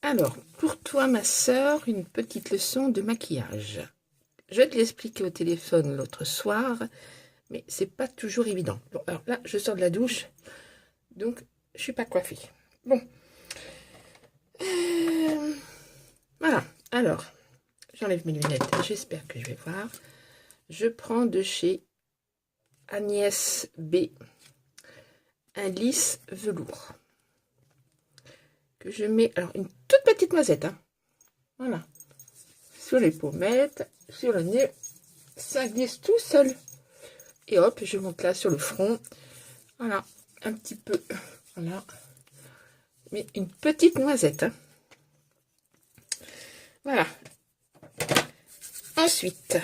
Alors, pour toi, ma sœur, une petite leçon de maquillage. Je vais te l'expliquer au téléphone l'autre soir, mais c'est pas toujours évident. Bon, alors là, je sors de la douche, donc je suis pas coiffée. Bon, voilà. Alors, j'enlève mes lunettes. J'espère que je vais voir. Je prends de chez Agnès B un lisse velours que je mets. Alors, une toute petite noisette, hein. Voilà. Sur les pommettes, sur le nez, ça glisse tout seul. Et hop, je monte là sur le front. Voilà, un petit peu. Voilà. Mais une petite noisette, hein. Voilà. Ensuite,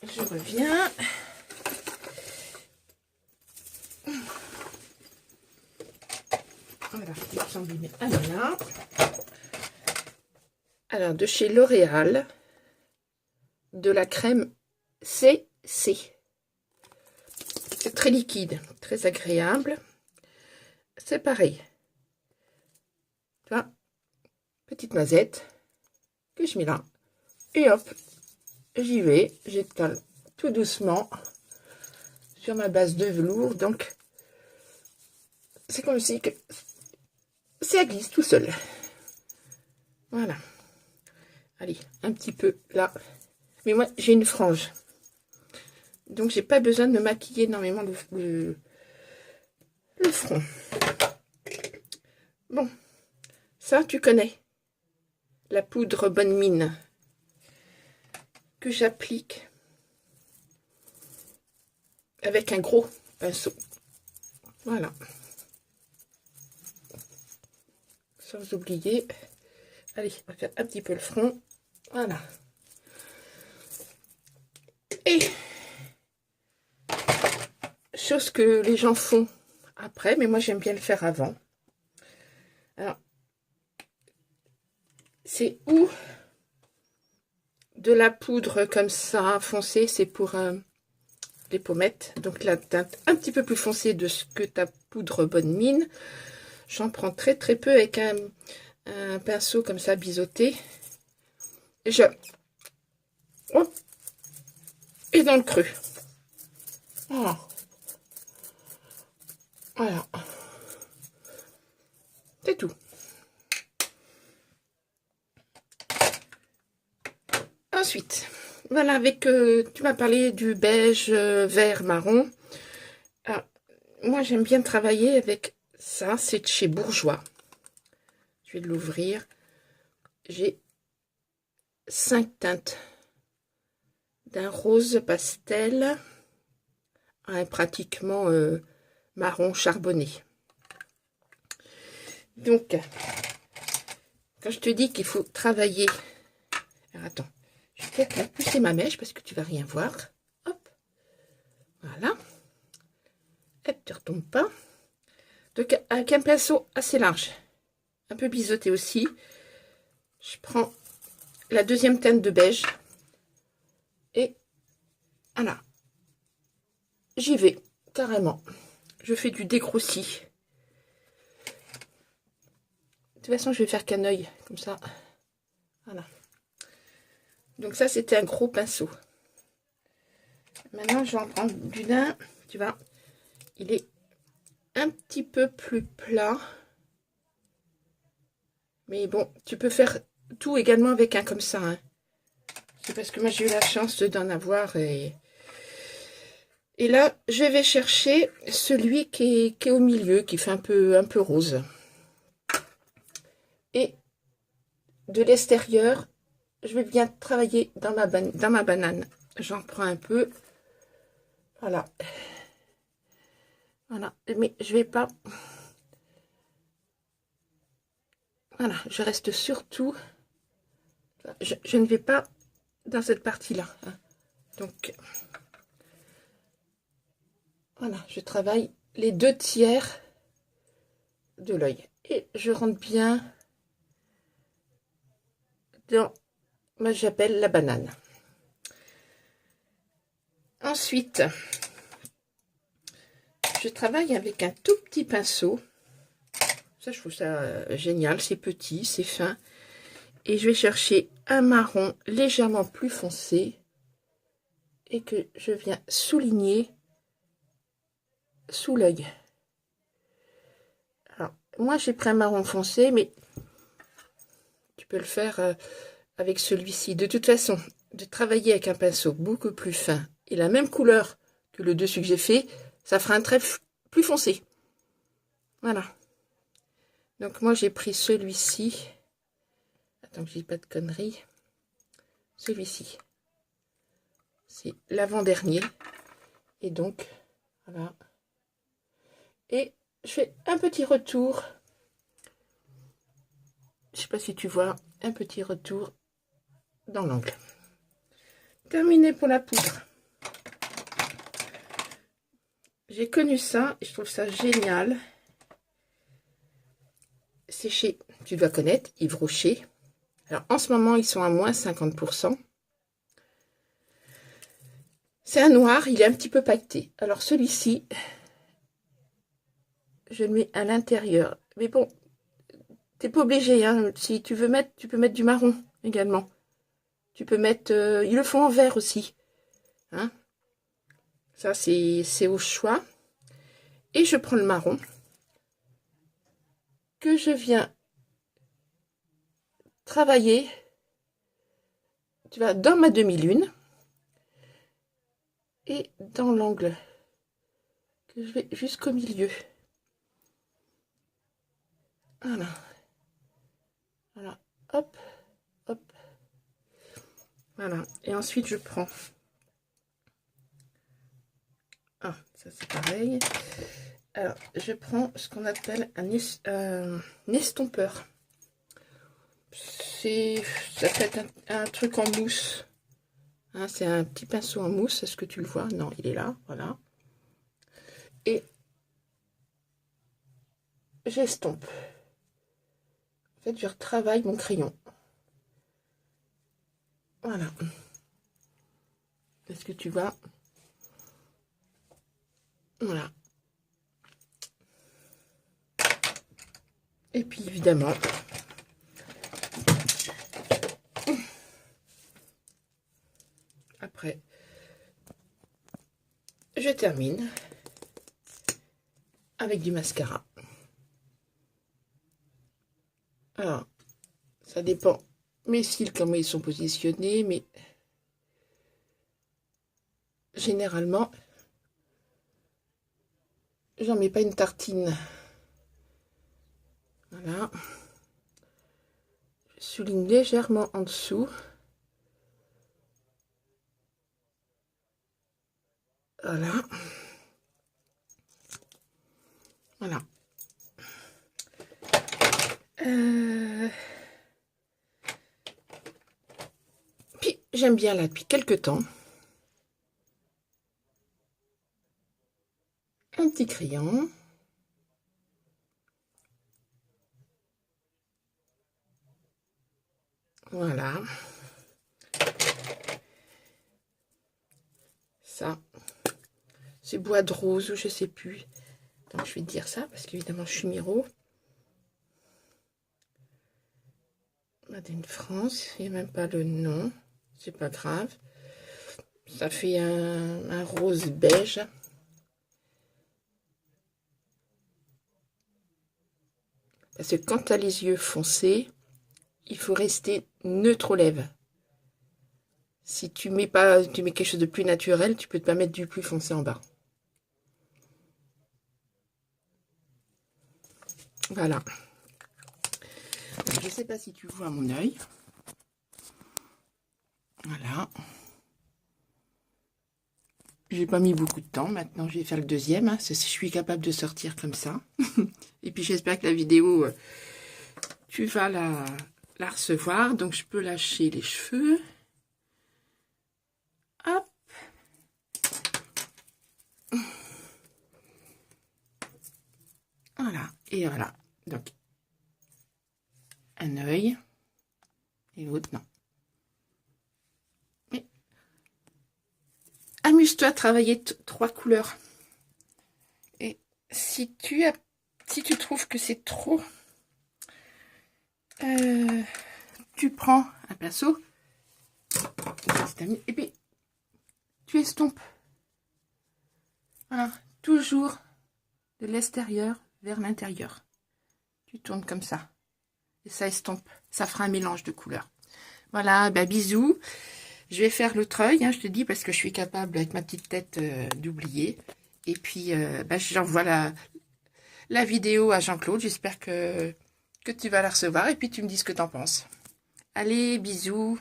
je reviens. Voilà, il me semble bien. Ah voilà. Alors, de chez L'Oréal, de la crème CC. C'est très liquide, très agréable. C'est pareil. Tu vois, petite noisette que je mets là. Et hop, j'y vais. J'étale tout doucement sur ma base de velours. Donc, c'est comme si que ça glisse tout seul. Voilà. Allez, un petit peu là. Mais moi, j'ai une frange. Donc, j'ai pas besoin de me maquiller énormément le front. Bon, ça, tu connais. La poudre bonne mine que j'applique avec un gros pinceau. Voilà. Sans oublier. Allez, on va faire un petit peu le front. Voilà. Et chose que les gens font après, mais moi j'aime bien le faire avant. Alors, c'est où de la poudre comme ça, foncée, c'est pour les pommettes. Donc la teinte un petit peu plus foncée de ce que ta poudre bonne mine. J'en prends très peu avec un pinceau comme ça biseauté. Et hop, et dans le creux. Voilà. Voilà. C'est tout. Ensuite, voilà, avec tu m'as parlé du beige, vert, marron. Alors, moi, j'aime bien travailler avec ça. C'est de chez Bourjois. Je vais l'ouvrir. J'ai 5 teintes. D'un rose pastel à un pratiquement marron charbonné. Donc, quand je te dis qu'il faut travailler... Alors, attends. Je vais peut-être pousser ma mèche parce que tu vas rien voir. Hop. Voilà. Hop, tu ne retombes pas. Donc, avec un pinceau assez large, un peu biseauté aussi, je prends la deuxième teinte de beige et voilà. J'y vais carrément. Je fais du dégrossi. De toute façon, je vais faire qu'un œil, comme ça. Voilà. Donc ça, c'était un gros pinceau. Maintenant, je vais en prendre du lin. Tu vois, il est un petit peu plus plat. Mais bon, tu peux faire tout également avec un comme ça, hein. C'est parce que moi, j'ai eu la chance d'en avoir. Et là, je vais chercher celui qui est au milieu, qui fait un peu rose. Et de l'extérieur, je vais bien travailler dans ma banane. J'en prends un peu. Voilà. Voilà. Mais je vais pas... Voilà. Je reste surtout... Je ne vais pas dans cette partie-là, hein. Donc, voilà. Je travaille les 2/3 de l'œil. Et je rentre bien dans... Moi, j'appelle la banane. Ensuite, je travaille avec un tout petit pinceau. Ça, je trouve ça génial. C'est petit, c'est fin. Et je vais chercher un marron légèrement plus foncé et que je viens souligner sous l'œil. Alors, moi, j'ai pris un marron foncé, mais tu peux le faire avec celui-ci. De toute façon, de travailler avec un pinceau beaucoup plus fin et la même couleur que le dessus que j'ai fait, ça fera un trait plus foncé. Voilà. Donc, moi, j'ai pris celui-ci. Attends que je dis pas de conneries. Celui-ci. C'est l'avant-dernier. Et donc, voilà. Et je fais un petit retour. Je sais pas si tu vois, un petit retour dans l'angle. Terminé pour la poudre. J'ai connu ça et je trouve ça génial. C'est chez, tu dois connaître, Yves Rocher. Alors en ce moment, ils sont à moins 50%. C'est un noir, il est un petit peu pailleté. Alors celui-ci, je le mets à l'intérieur. Mais bon, t'es pas obligé, hein. Si tu veux mettre, tu peux mettre du marron également. Tu peux mettre, ils le font en vert aussi. Hein. Ça, c'est au choix. Et je prends le marron que je viens travailler, tu vois, dans ma demi-lune et dans l'angle que je vais jusqu'au milieu. Voilà. Voilà. Hop, hop. Voilà. Et ensuite, je prends. Ah, ça c'est pareil. Alors, je prends ce qu'on appelle un estompeur. Ça peut être un truc en mousse. Hein, c'est un petit pinceau en mousse. Est-ce que tu le vois? Non, il est là. Voilà. Et j'estompe. En fait, je retravaille mon crayon. Voilà. Est-ce que tu vois? Voilà. Et puis, évidemment, après, je termine avec du mascara. Alors, ça dépend mes cils, comment ils sont positionnés, mais généralement, j'en mets pas une tartine. Voilà. Je souligne légèrement en dessous. Voilà. Voilà. Puis, j'aime bien là depuis quelques temps. Un petit crayon. Voilà. Ça, c'est bois de rose ou je sais plus. Donc, je vais te dire ça parce qu'évidemment, je suis Miro. Made in France, il n'y a même pas le nom. C'est pas grave. Ça fait un rose beige. Parce que quand tu as les yeux foncés, il faut rester neutre aux lèvres. Si tu mets quelque chose de plus naturel, tu peux pas mettre du plus foncé en bas. Voilà. Je ne sais pas si tu vois mon œil. Voilà. J'ai pas mis beaucoup de temps. Maintenant, je vais faire le deuxième. Hein, je suis capable de sortir comme ça. Et puis, j'espère que la vidéo, tu vas la recevoir. Donc, je peux lâcher les cheveux. Hop. Voilà. Et voilà. Donc, un œil. Et l'autre, non. Mais amuse-toi à travailler 3 couleurs. Et si tu trouves que c'est trop, tu prends un pinceau et puis tu estompes. Voilà, toujours de l'extérieur vers l'intérieur. Tu tournes comme ça. Et ça estompe. Ça fera un mélange de couleurs. Voilà, bah bisous. Je vais faire le treuil, hein, je te dis, parce que je suis capable, avec ma petite tête, d'oublier. Et puis, bah, j'envoie la vidéo à Jean-Claude. J'espère que tu vas la recevoir. Et puis, tu me dis ce que t'en penses. Allez, bisous.